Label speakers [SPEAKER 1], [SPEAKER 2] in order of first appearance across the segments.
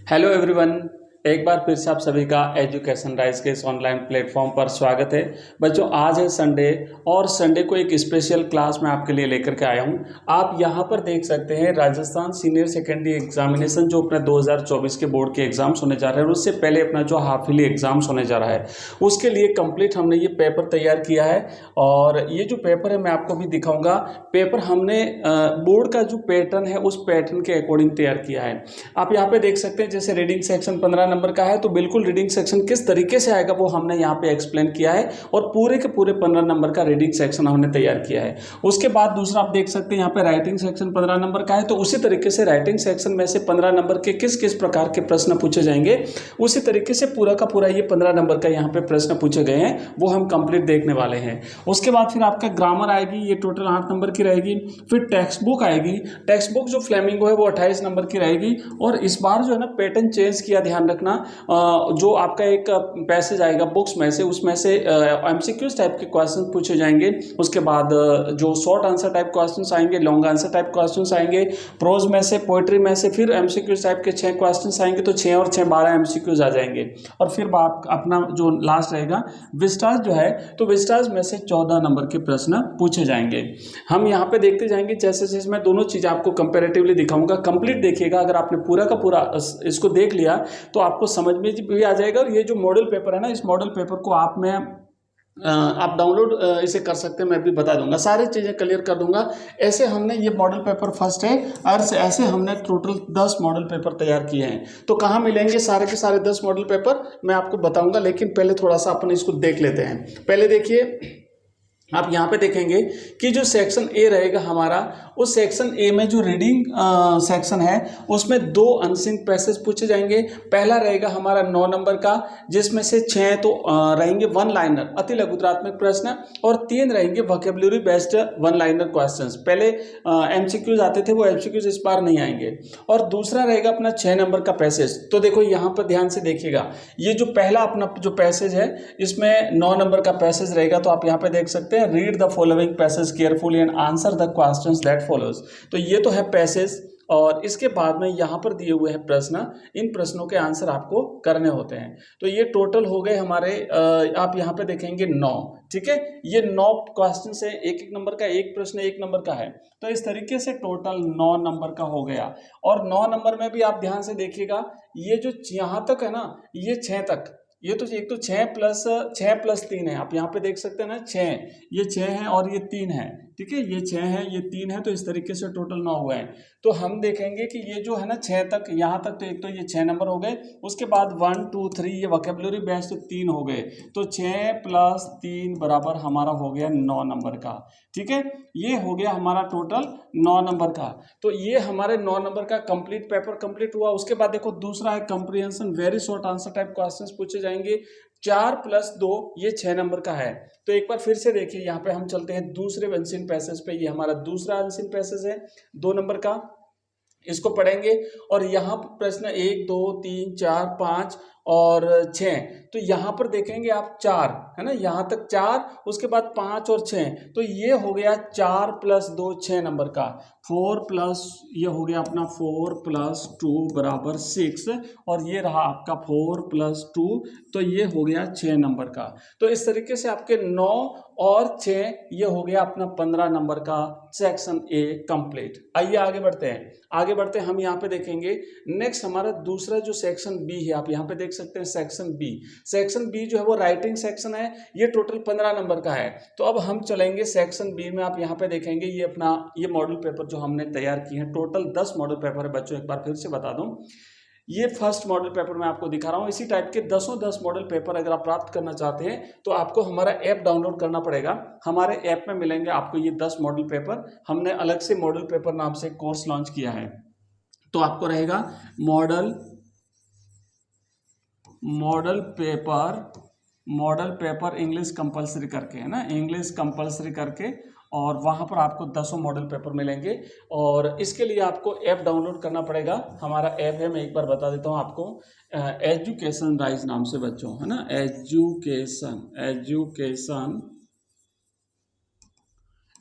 [SPEAKER 1] Hello everyone. एक बार फिर से आप सभी का एजुकेशन राइज के इस ऑनलाइन प्लेटफॉर्म पर स्वागत है। बच्चों, आज है संडे और संडे को एक स्पेशल क्लास मैं आपके लिए लेकर के आया हूं। आप यहां पर देख सकते हैं राजस्थान सीनियर सेकेंडरी एग्जामिनेशन जो अपना 2024 के बोर्ड के एग्जाम्स होने जा रहे हैं और उससे पहले अपना जो हाफ ईयरली एग्जाम्स होने जा रहा है उसके लिए कंप्लीट हमने ये पेपर तैयार किया है। और ये जो पेपर है मैं आपको भी दिखाऊंगा। पेपर हमने बोर्ड का जो पैटर्न है उस पैटर्न के अकॉर्डिंग तैयार किया है। आप यहाँ पे देख सकते हैं, जैसे रीडिंग सेक्शन 15 नंबर का है तो बिल्कुल रीडिंग सेक्शन किस तरीके से आएगा वो हमने यहाँ पे एक्सप्लेन किया है और पूरे के पूरे 15 नंबर का रीडिंग सेक्शन हमने तैयार किया है। उसके बाद दूसरा आप देख सकते हैं यहाँ पे राइटिंग सेक्शन 15 नंबर का है तो उसी तरीके से राइटिंग सेक्शन में से 15 नंबर के किस किस प्रकार के प्रश्न पूछे जाएंगे उसी तरीके से पूरा का पूरा ये 15 नंबर का यहाँ पे प्रश्न पूछे गए हैं वो हम कंप्लीट देखने वाले हैं। उसके बाद फिर आपका ग्रामर आएगी, ये टोटल 8 नंबर की रहेगी। फिर टेक्स्ट बुक आएगी, टेक्स्ट बुक जो फ्लेमिंगो है वो 28 नंबर की रहेगी। और इस बार जो है ना पैटर्न चेंज किया, ध्यान रखना। जो आपका एक पैसेज आएगा बुक्स में से उसमें से एमसीक्यूज टाइप के क्वेश्चन पूछे जाएंगे। उसके बाद जो शॉर्ट आंसर टाइप क्वेश्चन आएंगे, लॉन्ग आंसर टाइप क्वेश्चन आएंगे, प्रोज में से, पोइट्री में से, फिर एमसीक्यूज टाइप के 6 क्वेश्चन आएंगे तो 6 और 6 12 एमसीक्यूज आ जाएंगे। और फिर बात अपना जो लास्ट रहेगा विस्टाज जो है तो विस्टाज में से 14 नंबर के प्रश्न पूछे जाएंगे। हम यहाँ पे देखते जाएंगे जैसे जैसे मैं दोनों चीज़ आपको कंपेरेटिवली दिखाऊंगा। कंप्लीट देखिएगा, अगर आपने पूरा का पूरा इसको देख लिया तो आपको समझ में भी आ जाएगा। और ये जो मॉडल पेपर है ना, इस मॉडल पेपर को आप डाउनलोड इसे कर सकते हैं, मैं भी बता दूंगा, सारी चीज़ें क्लियर कर दूंगा। ऐसे हमने ये मॉडल पेपर फर्स्ट है और ऐसे हमने टोटल 10 मॉडल पेपर तैयार किए हैं। तो कहाँ मिलेंगे सारे के सारे 10 मॉडल पेपर मैं आपको बताऊंगा, लेकिन पहले थोड़ा सा अपन इसको देख लेते हैं। पहले देखिए, आप यहाँ पे देखेंगे कि जो सेक्शन ए रहेगा हमारा, उस सेक्शन ए में जो रीडिंग सेक्शन है उसमें 2 अनसिंग पैसेज पूछे जाएंगे। पहला रहेगा हमारा 9 नंबर का जिसमें से 6 तो रहेंगे वन लाइनर अति लघुत्रात्मक प्रश्न और 3 रहेंगे vocabulary based one liner questions. पहले एमसीक्यूज आते थे, वो एमसीक्यूज इस बार नहीं आएंगे। और दूसरा रहेगा अपना 6 नंबर का पैसेज। तो देखो यहाँ पर ध्यान से देखिएगा, ये जो पहला अपना जो पैसेज है इसमें 9 नंबर का पैसेज रहेगा। तो आप यहाँ पे देख सकते हैं, read the following passage carefully and answer the questions that follows. तो ये तो है पैसेज और इसके बाद में यहाँ पर दिए हुए हैं प्रश्न, इन प्रश्नों के आंसर आपको करने होते हैं। तो ये टोटल हो गए हमारे, आप यहाँ पे देखेंगे 9। ठीक है, ये 9 क्वेश्चन से एक एक नंबर का, एक प्रश्न 1 नंबर का है। तो इस तरीके से टोटल 9 नंबर का हो गया। और 9 नंबर में भी आप ध्यान से देखिएगा, ये जो यहाँ तक है ना, ये 6 तक, ये तो एक तो 6 प्लस 3 है। आप यहाँ पे देख सकते हैं ना, 6, ये 6 है और ये 3 है। ठीक है, ये 6 है, ये 3 है, तो इस तरीके से टोटल 9 हुए हैं। तो हम देखेंगे कि ये जो है ना 6 तक, यहाँ तक तो एक तो ये 6 नंबर हो गए। उसके बाद 1 2 3 ये वोकैबुलरी बेस्ड 3 हो गए। तो 6 प्लस 3 बराबर हमारा हो गया 9 नंबर का। ठीक है, ये हो गया हमारा टोटल 9 नंबर का। तो ये हमारे 9 नंबर का कंप्लीट पेपर कंप्लीट हुआ। उसके बाद देखो दूसरा है comprehension, very short answer type questions पूछे जाएंगे। 4 प्लस 2 ये 6 नंबर का है। तो एक बार फिर से देखिए, यहाँ पे हम चलते हैं दूसरे अनसीन पैसेज पे। ये हमारा दूसरा अनसीन पैसेज है 2 नंबर का, इसको पढ़ेंगे। और यहाँ पर प्रश्न 1 2 3 4 5 और 6, तो यहाँ पर देखेंगे आप 4 है ना, यहाँ तक 4, उसके बाद 5 और 6, तो ये हो गया 4 प्लस 2 6 नंबर का। 4 प्लस ये हो गया अपना 4 प्लस 2 बराबर 6 और ये रहा आपका 4 प्लस 2, तो ये हो गया 6 नंबर का। तो इस तरीके से आपके 9 और 6 ये हो गया अपना 15 नंबर का सेक्शन ए कंप्लीट। आइए आगे बढ़ते हैं। आगे बढ़ते हैं, हम यहाँ पे देखेंगे नेक्स्ट हमारा दूसरा जो सेक्शन बी है, आप यहाँ पे देख सकते हैं सेक्शन बी। सेक्शन बी जो है वो राइटिंग सेक्शन है, ये टोटल 15 नंबर का है। तो अब हम चलेंगे सेक्शन बी में। आप यहाँ पे देखेंगे ये अपना ये मॉडल पेपर जो हमने तैयार किए हैं, टोटल 10 मॉडल पेपर है बच्चों। एक बार फिर से बता दूं, ये फर्स्ट मॉडल पेपर मैं आपको दिखा रहा हूँ। इसी टाइप के 10 मॉडल पेपर अगर आप प्राप्त करना चाहते हैं तो आपको हमारा ऐप डाउनलोड करना पड़ेगा। हमारे ऐप में मिलेंगे आपको ये 10 मॉडल पेपर। हमने अलग से मॉडल पेपर नाम से कोर्स लॉन्च किया है। तो आपको रहेगा मॉडल पेपर इंग्लिश कंपलसरी करके, है ना, इंग्लिश कंपलसरी करके, और वहाँ पर आपको 10 मॉडल पेपर मिलेंगे। और इसके लिए आपको ऐप डाउनलोड करना पड़ेगा। हमारा ऐप है, मैं एक बार बता देता हूँ आपको, एजुकेशन राइज नाम से बच्चों, है ना,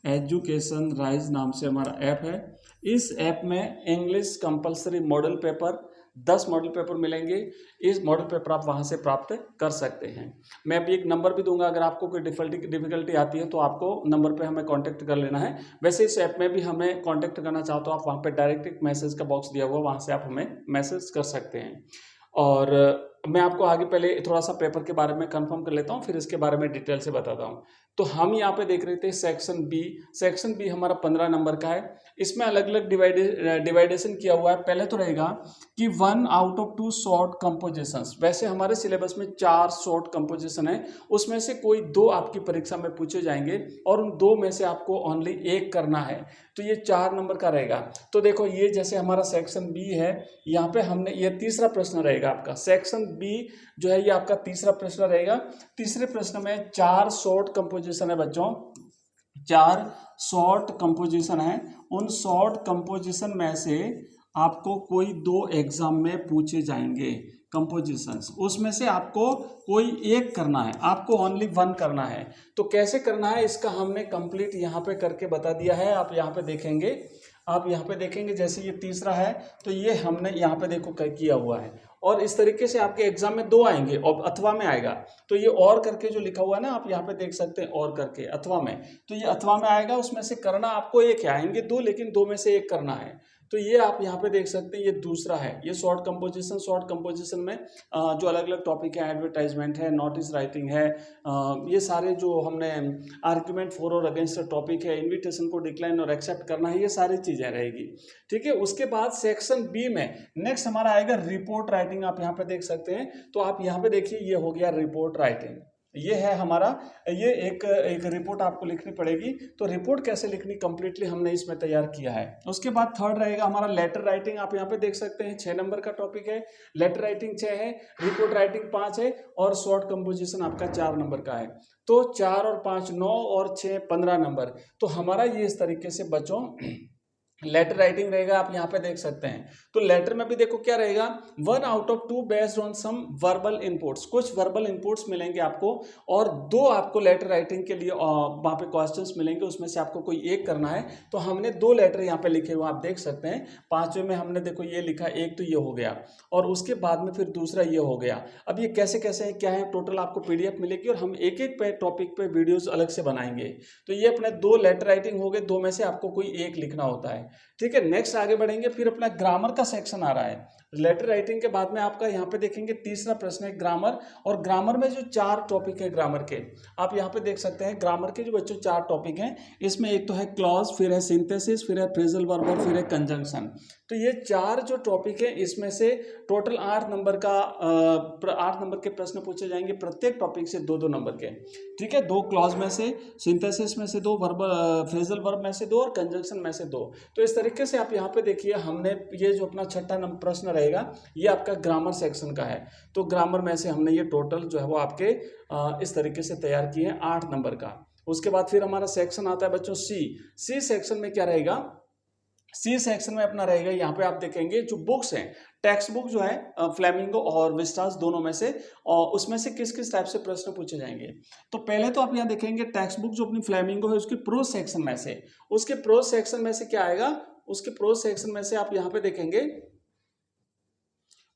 [SPEAKER 1] एजुकेशन राइज नाम से हमारा ऐप है। इस ऐप में English compulsory model paper 10 model paper मिलेंगे। इस मॉडल पेपर आप वहाँ से प्राप्त कर सकते हैं। मैं अभी एक नंबर भी दूंगा, अगर आपको कोई डिफिकल्टी आती है तो आपको नंबर पे हमें कांटेक्ट कर लेना है। वैसे इस ऐप में भी हमें कांटेक्ट करना चाहो तो आप वहाँ पे डायरेक्ट एक मैसेज का बॉक्स दिया हुआ, वहाँ से आप हमें मैसेज कर सकते हैं। और मैं आपको आगे पहले थोड़ा सा पेपर के बारे में कंफर्म कर लेता हूँ, फिर इसके बारे में डिटेल से बताता हूँ। तो हम यहाँ पे देख रहे थे सेक्शन बी। सेक्शन बी हमारा 15 नंबर का है। इसमें अलग अलग डिवाइडेशन किया हुआ है। पहले तो रहेगा कि 1 आउट ऑफ 2 शॉर्ट कंपोजिशंस। वैसे हमारे सिलेबस में 4 शॉर्ट कंपोजिशन है, उसमें से कोई 2 आपकी परीक्षा में पूछे जाएंगे और उन 2 में से आपको ओनली एक करना है। तो ये 4 नंबर का रहेगा। तो देखो ये जैसे हमारा सेक्शन बी है, यहाँ पे हमने ये तीसरा प्रश्न रहेगा आपका। सेक्शन बी जो है ये आपका तीसरा प्रश्न रहेगा। तीसरे प्रश्न में 4 शॉर्ट कंपोजिशन है बच्चों, 4 शॉर्ट कंपोजिशन है। उन शॉर्ट कंपोजिशन में से आपको कोई 2 एग्जाम में पूछे जाएंगे कंपोजिशंस, उसमें से आपको कोई एक करना है, आपको ओनली 1 करना है। तो कैसे करना है इसका हमने कंप्लीट यहाँ पे करके बता दिया है। आप यहाँ पे देखेंगे, आप यहाँ पे देखेंगे जैसे ये तीसरा है तो ये हमने यहाँ पे देखो किया हुआ है। और इस तरीके से आपके एग्जाम में 2 आएंगे और अथवा में आएगा। तो ये और करके जो लिखा हुआ है ना, आप यहाँ पे देख सकते हैं और करके अथवा में, तो ये अथवा में आएगा। उसमें से करना आपको एक है, आएंगे 2 लेकिन 2 में से एक करना है। तो ये आप यहाँ पे देख सकते हैं, ये दूसरा है। ये शॉर्ट कंपोजिशन, शॉर्ट कंपोजिशन में जो अलग अलग टॉपिक है, एडवर्टाइजमेंट है, नोटिस राइटिंग है, ये सारे जो हमने आर्ग्यूमेंट फॉर और अगेंस्ट टॉपिक है, इन्विटेशन को डिक्लाइन और एक्सेप्ट करना है, ये सारी चीज़ें रहेगी। ठीक है। उसके बाद सेक्शन बी में नेक्स्ट हमारा आएगा रिपोर्ट राइटिंग। आप यहाँ पे देख सकते हैं। तो आप यहाँ पे देखिए, ये हो गया रिपोर्ट राइटिंग। ये है हमारा, ये एक रिपोर्ट आपको लिखनी पड़ेगी। तो रिपोर्ट कैसे लिखनी कंप्लीटली हमने इसमें तैयार किया है। उसके बाद थर्ड रहेगा हमारा लेटर राइटिंग। आप यहाँ पे देख सकते हैं 6 नंबर का टॉपिक है। लेटर राइटिंग 6 है, रिपोर्ट राइटिंग 5 है और शॉर्ट कंपोजिशन आपका 4 नंबर का है। तो 4 और 5 9 और 6 15 नंबर। तो हमारा ये इस तरीके से बच्चों लेटर राइटिंग रहेगा। आप यहाँ पे देख सकते हैं। तो लेटर में भी देखो क्या रहेगा, 1 out of 2 based on some verbal inputs. कुछ वर्बल इनपुट्स मिलेंगे आपको और 2 आपको लेटर राइटिंग के लिए वहाँ पे क्वेश्चंस मिलेंगे, उसमें से आपको कोई एक करना है। तो हमने 2 लेटर यहाँ पे लिखे हुए आप देख सकते हैं। 5वें में हमने देखो ये लिखा, एक तो ये हो गया और उसके बाद में फिर दूसरा ये हो गया। अब ये कैसे कैसे है, क्या है, टोटल आपको PDF मिलेगी और हम एक एक टॉपिक पे वीडियोज अलग से बनाएंगे। तो ये अपने 2 लेटर राइटिंग हो गए, 2 में से आपको कोई एक लिखना होता है। ठीक है। नेक्स्ट आगे बढ़ेंगे, फिर अपना ग्रामर का सेक्शन आ रहा है। लेटर राइटिंग के बाद में आपका यहाँ पे देखेंगे तीसरा प्रश्न है ग्रामर। और ग्रामर में जो 4 टॉपिक है ग्रामर के, आप यहाँ पे देख सकते हैं। ग्रामर के जो बच्चों 4 टॉपिक हैं, इसमें एक तो है क्लॉज, फिर है सिंथेसिस, फिर है फ्रेजल वर्ब और फिर है कंजंक्शन। तो ये 4 जो टॉपिक है, इसमें से टोटल 8 नंबर के प्रश्न पूछे जाएंगे, प्रत्येक टॉपिक से 2-2 नंबर के। ठीक है। 2 क्लॉज में से, सिंथेसिस में से 2, फ्रेजल वर्ब में से 2 और कंजंक्शन में से 2। तो इस तरीके से आप यहाँ पे देखिए, हमने ये जो अपना 6ठा प्रश्न रहेगा, ये आपका ग्रामर सेक्शन का है। तो ग्रामर में से हमने ये टोटल जो है वो आपके इस तरीके से तैयार किए हैं 8 नंबर का। उसके बाद फिर हमारा सेक्शन आता है बच्चों सी सेक्शन में क्या रहेगा, सी सेक्शन में अपना रहेगा, यहाँ पे आप देखेंगे जो बुक्स हैं, टेक्स्ट बुक जो है फ्लेमिंगो और विस्टास दोनों में से, और उसमें से किस किस टाइप से प्रश्न पूछे जाएंगे। तो पहले तो आप यहाँ देखेंगे टेक्स्ट बुक जो अपनी फ्लेमिंगो है उसकी प्रोज सेक्शन में से, उसके प्रोज सेक्शन में से क्या आएगा, उसके प्रोज सेक्शन में से आप यहाँ पे देखेंगे,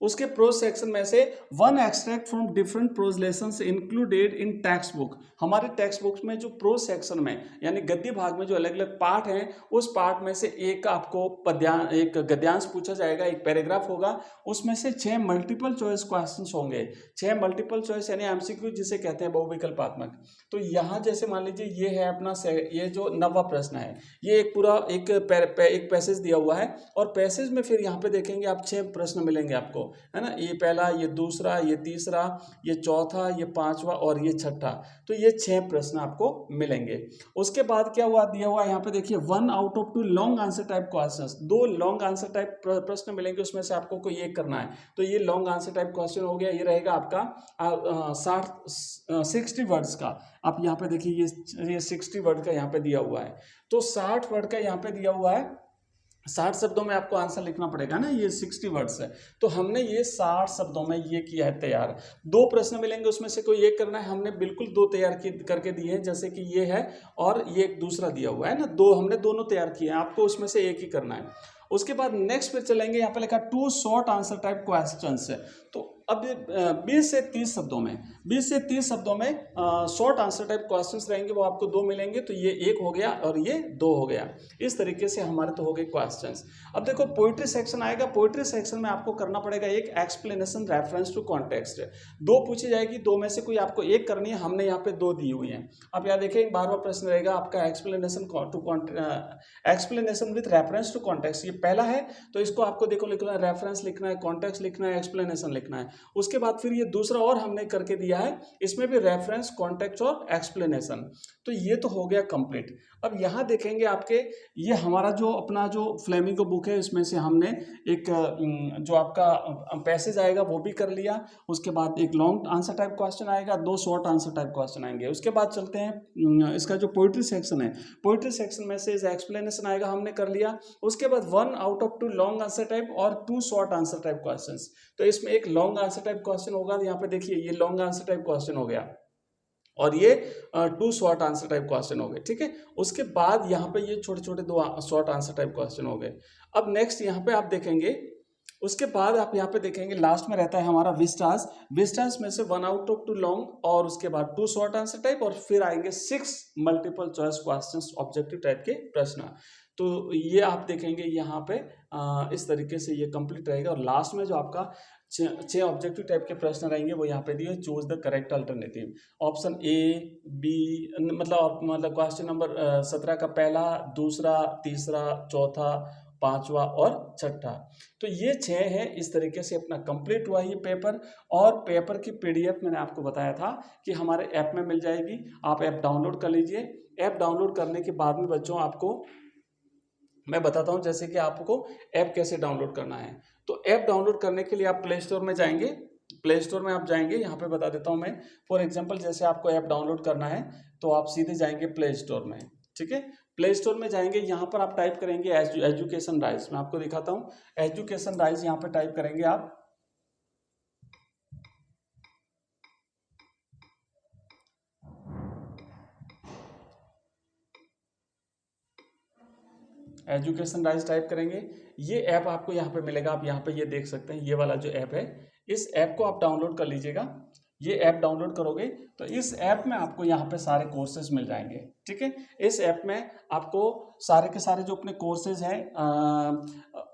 [SPEAKER 1] उसके प्रोज सेक्शन में से 1 extract from different prose lessons included in text book. हमारे टेक्स्ट बुक्स में जो प्रोज सेक्शन में यानी गद्य भाग में जो अलग अलग पार्ट हैं, उस पार्ट में से एक आपको एक गद्यांश पूछा जाएगा, एक पैराग्राफ होगा, उसमें से 6 मल्टीपल चॉइस क्वेश्चंस होंगे। 6 मल्टीपल चॉइस यानी MCQ जिसे कहते हैं, बहुविकल्पात्मक। तो यहाँ जैसे मान लीजिए ये है अपना ये जो 9वां प्रश्न है, ये एक पूरा एक पैसेज दिया हुआ है और पैसेज में फिर यहाँ पे देखेंगे आप 6 प्रश्न मिलेंगे आपको, है ना। ये पहला, ये दूसरा, ये तीसरा, ये चौथा, ये 5वां और ये 6ठा। तो ये 6 प्रश्न आपको मिलेंगे। उसके बाद क्या हुआ, दिया हुआ यहाँ पे देखिए 1 out of 2 long answer type questions. 2 long answer type प्रश्न मिलेंगे, उसमें से आपको कोई एक करना है। तो ये लॉन्ग आंसर टाइप क्वेश्चन हो गया। ये रहेगा आपका 60 वर्ड्स का। आप यहाँ पे देखिए ये 60 वर्ड का यहाँ पे दिया हुआ है। तो 60 वर्ड का यहाँ पे दिया हुआ है, 60 शब्दों में आपको आंसर लिखना पड़ेगा ना, ये 60 वर्ड्स है। तो हमने ये 60 शब्दों में ये किया है तैयार। 2 प्रश्न मिलेंगे, उसमें से कोई एक करना है। हमने बिल्कुल 2 तैयार करके दिए हैं, जैसे कि ये है और ये एक दूसरा दिया हुआ है ना, 2 हमने दोनों तैयार किए हैं, आपको उसमें से एक ही करना है। उसके बाद नेक्स्ट पे चलेंगे, यहाँ पे लिखा 2 शॉर्ट आंसर टाइप क्वेश्चंस। तो अब 20 से 30 शब्दों में 20 से 30 शब्दों में शॉर्ट आंसर टाइप क्वेश्चंस रहेंगे, वो आपको 2 मिलेंगे। तो ये 1 हो गया और ये 2 हो गया। इस तरीके से हमारे तो हो गए क्वेश्चंस। अब देखो पोइट्री सेक्शन आएगा। पोइट्री सेक्शन में आपको करना पड़ेगा एक एक्सप्लेनेशन रेफरेंस टू कॉन्टेक्स्ट। 2 पूछी जाएगी, 2 में से कोई आपको एक करनी है। हमने यहाँ पे 2 दी हुई हैं। अब यहाँ देखें, बार बार प्रश्न रहेगा आपका explanation explanation with reference to context. ये पहला है, तो इसको आपको देखो लिखना है, रेफरेंस लिखना है, कॉन्टेक्स्ट लिखना है, एक्सप्लेनेशन लिखना है। उसके बाद फिर ये दूसरा और हमने करके दिया है, इसमें भी रेफरेंस, कॉन्टेक्स्ट और एक्सप्लेनेशन। तो ये तो हो गया कंप्लीट। अब यहाँ देखेंगे आपके, ये हमारा जो अपना जो फ्लेमिंगो बुक है, इसमें से हमने एक जो आपका पैसेज आएगा वो भी कर लिया। उसके बाद एक लॉन्ग आंसर टाइप क्वेश्चन आएगा, 2 शॉर्ट आंसर टाइप क्वेश्चन आएंगे। उसके बाद चलते हैं इसका जो पोइट्री सेक्शन है, पोइट्री सेक्शन में से एक्सप्लेनेशन आएगा, हमने कर लिया। उसके बाद 1 out of 2 long answer type और 2 शॉर्ट आंसर टाइप क्वेश्चंस। तो इसमें एक लॉन्ग आंसर टाइप क्वेश्चन होगा, यहाँ पे देखिए ये लॉन्ग आंसर टाइप क्वेश्चन हो गया और ये 2 शॉर्ट आंसर टाइप क्वेश्चन हो गए। ठीक है, उसके बाद यहाँ पे ये छोटे छोटे 2 शॉर्ट आंसर टाइप क्वेश्चन हो गए। अब नेक्स्ट यहाँ पे आप देखेंगे, उसके बाद आप यहाँ पे देखेंगे लास्ट में रहता है हमारा विस्टास। विस्टास में से 1 आउट ऑफ 2 लॉन्ग और उसके बाद 2 शॉर्ट आंसर टाइप और फिर आएंगे 6 multiple choice questions, objective type के प्रश्न। तो ये आप देखेंगे यहाँ पे इस तरीके से ये कंप्लीट रहेगा। और लास्ट में जो आपका 6 ऑब्जेक्टिव टाइप के प्रश्न रहेंगे वो यहाँ पे दिए, choose the correct alternative. Option A, B, मतलब क्वेश्चन नंबर 17 का पहला, दूसरा, तीसरा, चौथा, 5वां और 6ठा। तो ये 6 है। इस तरीके से अपना कंप्लीट हुआ ये पेपर। और पेपर की पीडीएफ मैंने आपको बताया था कि हमारे ऐप में मिल जाएगी। आप ऐप डाउनलोड कर लीजिए। ऐप डाउनलोड करने के बाद में बच्चों आपको मैं बताता हूं जैसे कि आपको ऐप कैसे डाउनलोड करना है। तो ऐप डाउनलोड करने के लिए आप प्ले स्टोर में जाएंगे। प्ले स्टोर में आप जाएंगे, यहाँ पे बता देता हूं मैं। फॉर एग्जांपल जैसे आपको ऐप डाउनलोड करना है तो आप सीधे जाएंगे प्ले स्टोर में। ठीक है, प्ले स्टोर में जाएंगे, यहाँ पर आप टाइप करेंगे एजुकेशन राइज। मैं आपको दिखाता हूँ, एजुकेशन राइज यहाँ पे टाइप करेंगे आप। एजुकेशन राइज टाइप करेंगे, ये ऐप आपको यहाँ पे मिलेगा। आप यहाँ पे ये देख सकते हैं, ये वाला जो ऐप है, इस ऐप को आप डाउनलोड कर लीजिएगा। ये ऐप डाउनलोड करोगे तो इस ऐप में आपको यहाँ पे सारे कोर्सेज मिल जाएंगे। ठीक है, इस ऐप में आपको सारे के सारे जो अपने कोर्सेज हैं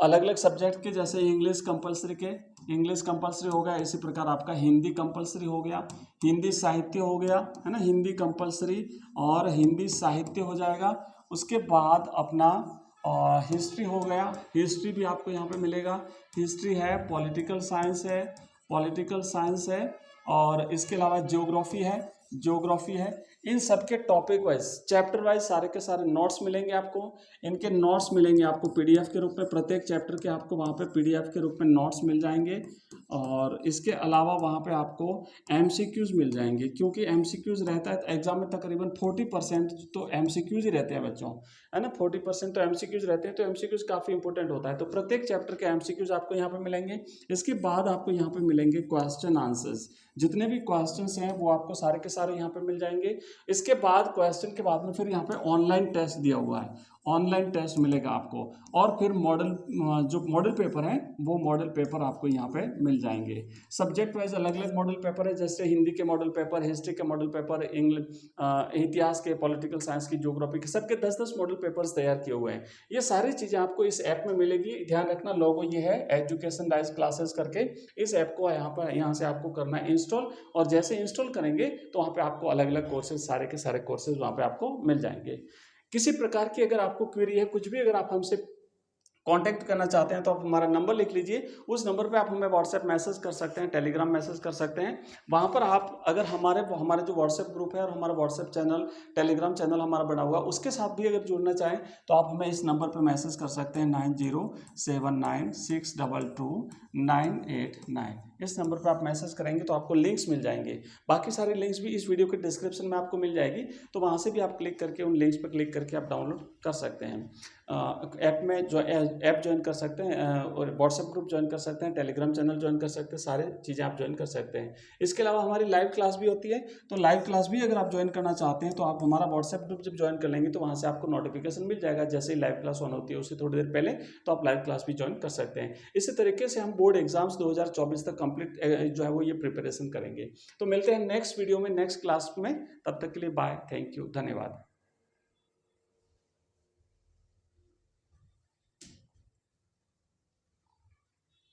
[SPEAKER 1] अलग अलग सब्जेक्ट के, जैसे इंग्लिश कंपलसरी के, इंग्लिश कंपलसरी हो गया। इसी प्रकार आपका हिंदी कंपलसरी हो गया, हिंदी साहित्य हो गया, है ना, हिंदी कंपलसरी और हिंदी साहित्य हो जाएगा। उसके बाद अपना हिस्ट्री हो गया, हिस्ट्री भी आपको यहाँ पे मिलेगा। हिस्ट्री है, पॉलिटिकल साइंस है, पॉलिटिकल साइंस है, और इसके अलावा ज्योग्राफी है, ज्योग्राफी है। इन सब के टॉपिक वाइज, चैप्टर वाइज सारे के सारे नोट्स मिलेंगे आपको। इनके नोट्स मिलेंगे आपको पीडीएफ के रूप में, प्रत्येक चैप्टर के आपको वहाँ पे पीडीएफ के रूप में नोट्स मिल जाएंगे। और इसके अलावा वहाँ पे आपको एमसीक्यूज मिल जाएंगे, क्योंकि एमसीक्यूज रहता है एग्जाम में तकरीबन 40% तो एमसीक्यूज ही रहते हैं बच्चों, है ना। 40% तो एमसीक्यूज रहते हैं, तो एमसीक्यूज काफ़ी इंपॉर्टेंट होता है। तो प्रत्येक चैप्टर के एमसीक्यूज आपको यहाँ पे मिलेंगे। इसके बाद आपको यहाँ पे मिलेंगे क्वेश्चन आंसर्स। जितने भी क्वेश्चंस हैं वो आपको सारे के सारे यहाँ पे मिल जाएंगे। इसके बाद क्वेश्चन के बाद में फिर यहाँ पे ऑनलाइन टेस्ट दिया हुआ है, ऑनलाइन टेस्ट मिलेगा आपको। और फिर मॉडल, जो मॉडल पेपर है वो मॉडल पेपर आपको यहाँ पे मिल जाएंगे। सब्जेक्ट वाइज अलग अलग मॉडल पेपर है, जैसे हिंदी के मॉडल पेपर, हिस्ट्री के मॉडल पेपर, इतिहास के, पॉलिटिकल साइंस की, ज्योग्राफी के, सबके 10-10 मॉडल पेपर्स तैयार किए हुए हैं। ये सारी चीज़ें आपको इस ऐप में मिलेगी। ध्यान रखना, लोगो ये है एजुकेशन राइज क्लासेस करके। इस ऐप को यहाँ से आपको करना है इंस्टॉल, और जैसे इंस्टॉल करेंगे तो वहाँ पे आपको अलग अलग कोर्सेज, सारे के सारे कोर्सेज वहाँ पे आपको मिल जाएंगे। किसी प्रकार की अगर आपको क्वेरी है, कुछ भी अगर आप हमसे कांटेक्ट करना चाहते हैं तो आप हमारा नंबर लिख लीजिए। उस नंबर पे आप हमें व्हाट्सएप मैसेज कर सकते हैं, टेलीग्राम मैसेज कर सकते हैं। वहाँ पर आप अगर हमारे जो व्हाट्सएप ग्रुप है और हमारा व्हाट्सएप चैनल, टेलीग्राम चैनल हमारा बना हुआ है, उसके साथ भी अगर जुड़ना चाहें तो आप हमें इस नंबर पर मैसेज कर सकते हैं 9079622989। इस नंबर पर आप मैसेज करेंगे तो आपको लिंक्स मिल जाएंगे। बाकी सारे लिंक्स भी इस वीडियो के डिस्क्रिप्शन में आपको मिल जाएगी, तो वहाँ से भी आप क्लिक करके उन लिंक्स पर क्लिक करके आप डाउनलोड कर सकते हैं। ऐप में जो ऐप ज्वाइन कर सकते हैं और व्हाट्सएप ग्रुप ज्वाइन कर सकते हैं, टेलीग्राम चैनल ज्वाइन कर सकते हैं, सारे चीज़ें आप ज्वाइन कर सकते हैं। इसके अलावा हमारी लाइव क्लास भी होती है, तो लाइव क्लास भी अगर आप ज्वाइन करना चाहते हैं तो आप हमारा व्हाट्सएप ग्रुप जब ज्वाइन कर लेंगे तो वहाँ से आपको नोटिफिकेशन मिल जाएगा जैसे ही लाइव क्लास ऑन होती है उससे थोड़ी देर पहले, तो आप लाइव क्लास भी ज्वाइन कर सकते हैं। इसी तरीके से हम बोर्ड एग्जाम्स 2024 तक कंप्लीट जो है वो ये प्रिपरेशन करेंगे। तो मिलते हैं नेक्स्ट वीडियो में, नेक्स्ट क्लास में, तब तक के लिए बाय, थैंक यू, धन्यवाद।